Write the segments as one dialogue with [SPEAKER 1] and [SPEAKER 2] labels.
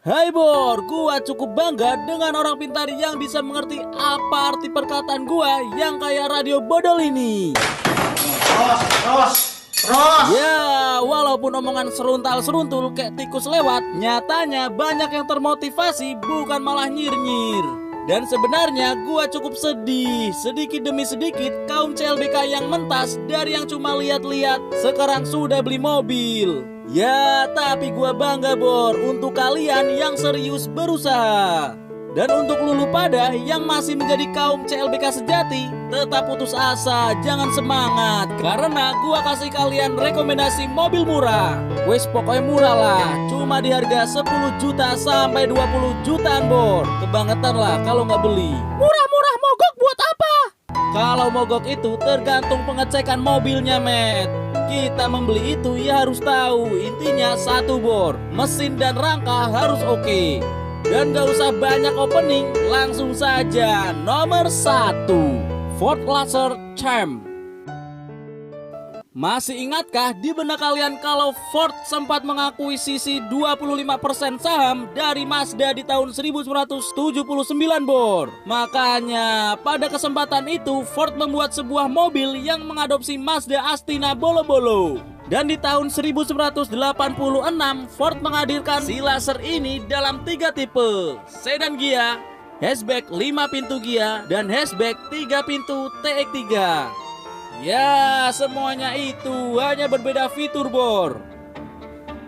[SPEAKER 1] Hai Bor, gua cukup bangga dengan orang pintar yang bisa mengerti apa arti perkataan gua yang kayak radio bodol ini.
[SPEAKER 2] Terus.
[SPEAKER 1] Ya, walaupun omongan seruntal-seruntul kayak tikus lewat, nyatanya banyak yang termotivasi bukan malah nyir-nyir. Dan sebenarnya gua cukup sedih, sedikit demi sedikit kaum CLBK yang mentas dari yang cuma lihat-lihat sekarang sudah beli mobil. Ya, tapi gua bangga Bor untuk kalian yang serius berusaha. Dan untuk lulu pada yang masih menjadi kaum CLBK sejati, tetap putus asa, jangan semangat. Karena gua kasih kalian rekomendasi mobil murah. Wes pokoknya murah lah, cuma di harga 10 juta sampai 20 jutaan Bor. Kebangetan lah kalau nggak beli. Murah-murah mogok buat apa? Kalau mogok itu tergantung pengecekan mobilnya Met. Kita membeli itu ya harus tahu, intinya satu Bor, mesin dan rangka harus oke. Dan gak usah banyak opening, langsung saja nomor 1, Ford Laser Champ. Masih ingatkah di benak kalian kalau Ford sempat mengakuisisi 25% saham dari Mazda di tahun 1979 Bor? Makanya pada kesempatan itu Ford membuat sebuah mobil yang mengadopsi Mazda Astina bolo-bolo. Dan di tahun 1986 Ford menghadirkan si laser ini dalam 3 tipe: sedan Ghia, hatchback 5 pintu Ghia, dan hatchback 3 pintu TX3. Ya, semuanya itu hanya berbeda fitur Bor.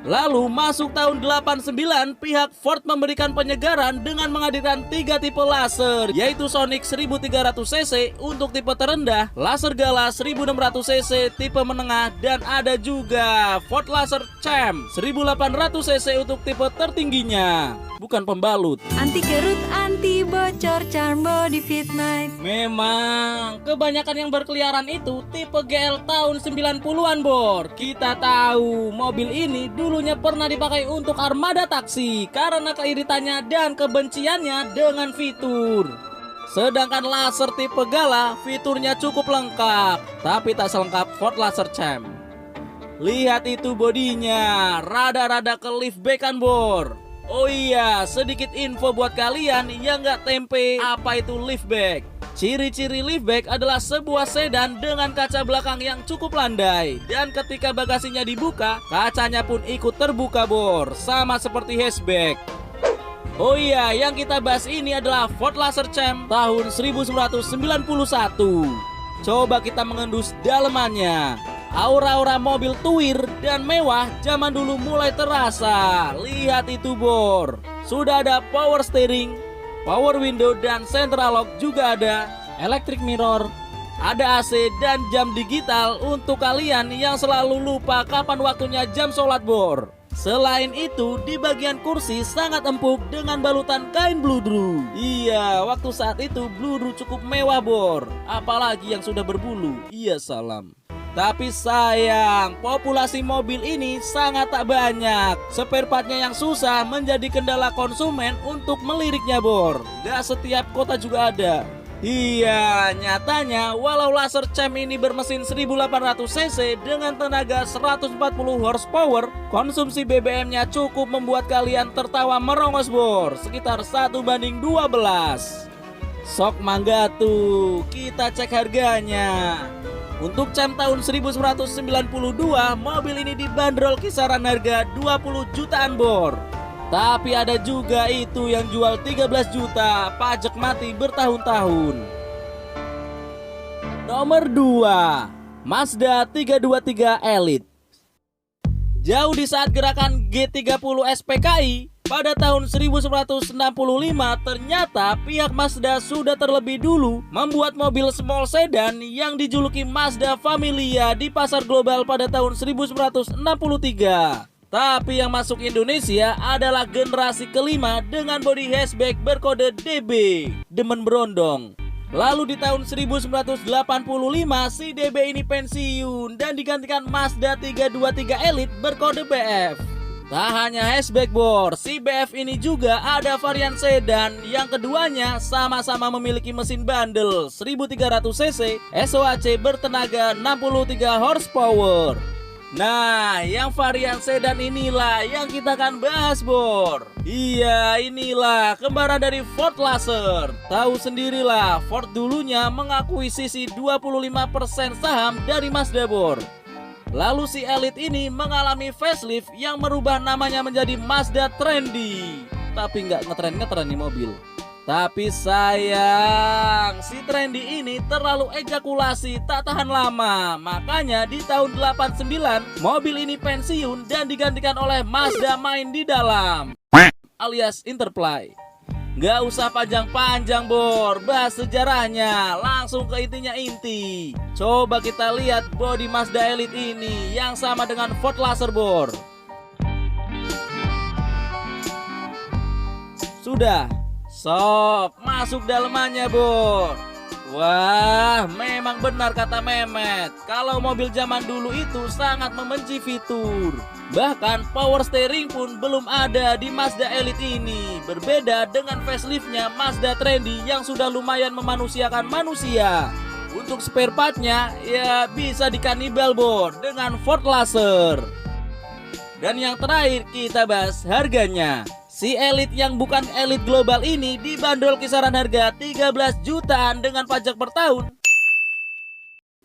[SPEAKER 1] Lalu masuk tahun 89, pihak Ford memberikan penyegaran dengan menghadirkan 3 tipe laser, yaitu Sonic 1300cc untuk tipe terendah, Laser Gala 1600cc tipe menengah, dan ada juga Ford Laser Champ 1800cc untuk tipe tertingginya. Bukan pembalut.
[SPEAKER 3] Anti kerut, anti bocor, Charm Body Fit Night.
[SPEAKER 1] Memang kebanyakan yang berkeliaran itu tipe GL tahun 90-an Bor. Kita tahu mobil ini dulunya pernah dipakai untuk armada taksi karena keiritannya dan kebenciannya dengan fitur. Sedangkan laser tipe Gala fiturnya cukup lengkap, tapi tak selengkap Ford Laser Champ. Lihat itu bodinya, rada-rada ke liftbackan Bor. Oh iya, sedikit info buat kalian yang nggak tempe apa itu liftback. Ciri-ciri liftback adalah sebuah sedan dengan kaca belakang yang cukup landai. Dan ketika bagasinya dibuka, kacanya pun ikut terbuka Bor, sama seperti hatchback. Oh iya, yang kita bahas ini adalah Ford Laser Champ tahun 1991. Coba kita mengendus dalemannya. Aura-aura mobil tuir dan mewah zaman dulu mulai terasa. Lihat itu Bor, sudah ada power steering, power window, dan central lock juga ada, electric mirror, ada AC dan jam digital untuk kalian yang selalu lupa kapan waktunya jam sholat Bor. Selain itu, di bagian kursi sangat empuk dengan balutan kain bludru. Iya, waktu saat itu bludru cukup mewah Bor, apalagi yang sudah berbulu. Iya salam. Tapi sayang, populasi mobil ini sangat tak banyak. Spare partnya yang susah menjadi kendala konsumen untuk meliriknya Bor. Gak setiap kota juga ada. Iya, nyatanya walau Laser Champ ini bermesin 1800cc dengan tenaga 140 horsepower, konsumsi BBM-nya cukup membuat kalian tertawa merongos Bor, sekitar 1:12. Sok mangga tuh, kita cek harganya. Untuk Champ tahun 1992, mobil ini dibanderol kisaran harga 20 jutaan Bor. Tapi ada juga itu yang jual 13 juta, pajak mati bertahun-tahun. Nomor 2, Mazda 323 Elite. Jauh di saat gerakan G30 SPKI pada tahun 1965, ternyata pihak Mazda sudah terlebih dulu membuat mobil small sedan yang dijuluki Mazda Familia di pasar global pada tahun 1963. Tapi yang masuk Indonesia adalah generasi kelima dengan bodi hatchback berkode DB, demen berondong. Lalu di tahun 1985 si DB ini pensiun dan digantikan Mazda 323 Elite berkode BF. Tak hanya hatchback Bor, si BF ini juga ada varian sedan yang keduanya sama-sama memiliki mesin bandel 1300cc SOHC bertenaga 63 horsepower. Nah, yang varian sedan inilah yang kita akan bahas, Bor. Iya, inilah kembaran dari Ford Laser. Tahu sendirilah, Ford dulunya mengakuisisi 25% saham dari Mazda, Bor. Lalu si Elite ini mengalami facelift yang merubah namanya menjadi Mazda Trendy. Tapi nggak ngetren-ngetren nih mobil. Tapi sayang, si Trendy ini terlalu ejakulasi tak tahan lama. Makanya di tahun 89 mobil ini pensiun dan digantikan oleh Mazda Main di dalam, alias Interplay. Gak usah panjang-panjang, Bor, bahas sejarahnya, langsung ke inti. Coba kita lihat bodi Mazda Elite ini yang sama dengan Ford Laser, Bor. Sudah, sok masuk dalemannya, Bor. Wah, memang benar kata Mehmet, kalau mobil zaman dulu itu sangat membenci fitur. Bahkan power steering pun belum ada di Mazda Elite ini. Berbeda dengan faceliftnya Mazda Trendy yang sudah lumayan memanusiakan manusia. Untuk spare partnya ya bisa dikanibal, Bor, dengan Ford Laser. Dan yang terakhir kita bahas harganya. Si Elite yang bukan Elite global ini dibanderol kisaran harga 13 jutaan dengan pajak per tahun.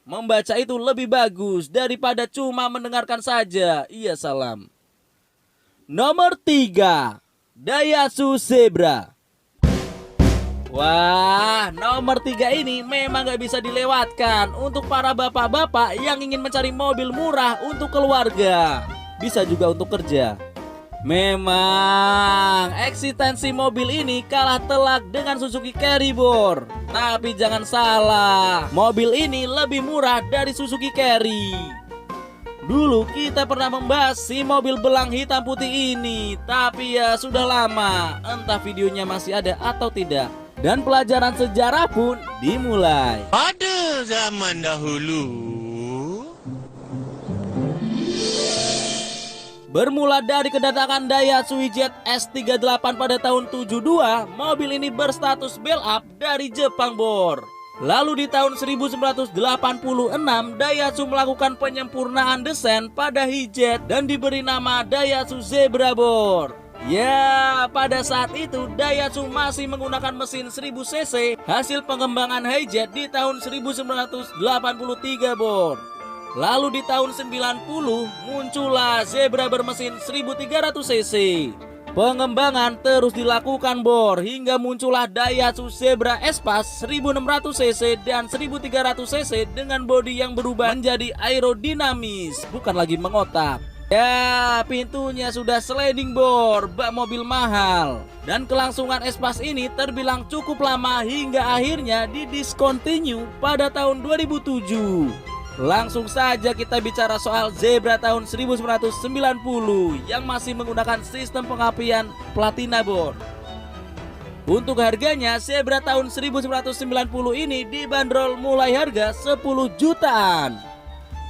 [SPEAKER 1] Membaca itu lebih bagus daripada cuma mendengarkan saja. Iya, salam. Nomor 3, Daihatsu Zebra. Wah, nomor 3 ini memang gak bisa dilewatkan untuk para bapak-bapak yang ingin mencari mobil murah untuk keluarga. Bisa juga untuk kerja. Memang eksistensi mobil ini kalah telak dengan Suzuki Carry, Bor. Tapi jangan salah, mobil ini lebih murah dari Suzuki Carry. Dulu kita pernah membahas si mobil belang hitam putih ini, tapi ya sudah lama, entah videonya masih ada atau tidak. Dan pelajaran sejarah pun dimulai.
[SPEAKER 2] Pada zaman dahulu,
[SPEAKER 1] bermula dari kedatangan Daihatsu WJ S38 pada tahun 72, mobil ini berstatus bell up dari Jepang, Bor. Lalu di tahun 1986, Daihatsu melakukan penyempurnaan desain pada Hijet dan diberi nama Daihatsu Zebra, Bor. Ya, pada saat itu Daihatsu masih menggunakan mesin 1000 cc hasil pengembangan Hijet di tahun 1983, Bor. Lalu di tahun 90 muncullah Zebra bermesin 1300 cc. Pengembangan terus dilakukan, Bor, hingga muncullah Daihatsu Zebra Espace 1600 cc dan 1300 cc dengan bodi yang berubah menjadi aerodinamis, bukan lagi mengotak. Ya, pintunya sudah sliding, Bor, bak mobil mahal. Dan kelangsungan Espace ini terbilang cukup lama hingga akhirnya didiscontinue pada tahun 2007. Langsung saja kita bicara soal Zebra tahun 1990 yang masih menggunakan sistem pengapian platina, Bor. Untuk harganya, Zebra tahun 1990 ini dibanderol mulai harga 10 jutaan.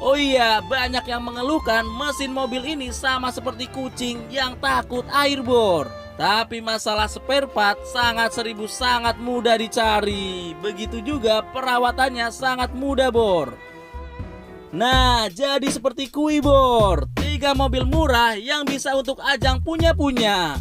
[SPEAKER 1] Oh iya, banyak yang mengeluhkan mesin mobil ini sama seperti kucing yang takut air, Bor. Tapi masalah spare part sangat mudah dicari. Begitu juga perawatannya sangat mudah, Bor. Nah, jadi seperti kui, Bor. 3 mobil murah yang bisa untuk ajang punya-punya.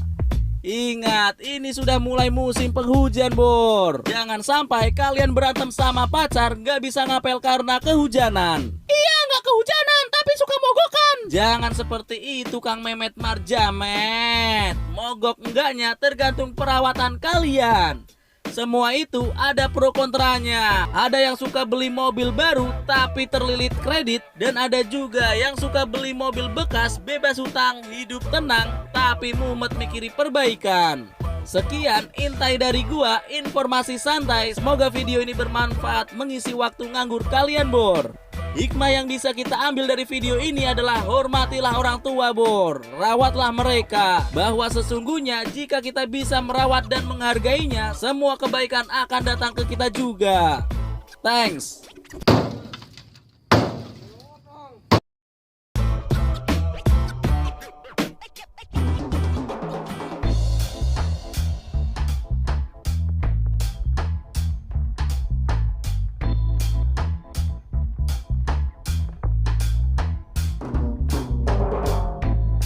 [SPEAKER 1] Ingat, ini sudah mulai musim penghujan, Bor. Jangan sampai kalian berantem sama pacar gak bisa ngapel karena kehujanan. Iya, gak kehujanan, tapi suka mogokan. Jangan seperti itu, Kang Mehmet Marjamet. Mogok enggaknya tergantung perawatan kalian. Semua itu ada pro kontranya. Ada yang suka beli mobil baru tapi terlilit kredit, dan ada juga yang suka beli mobil bekas bebas hutang, hidup tenang tapi mumet mikiri perbaikan. Sekian intai dari gua, informasi santai. Semoga video ini bermanfaat mengisi waktu nganggur kalian, Bor. Hikmah yang bisa kita ambil dari video ini adalah hormatilah orang tua, Bor. Rawatlah mereka. Bahwa sesungguhnya jika kita bisa merawat dan menghargainya, semua kebaikan akan datang ke kita juga. Thanks.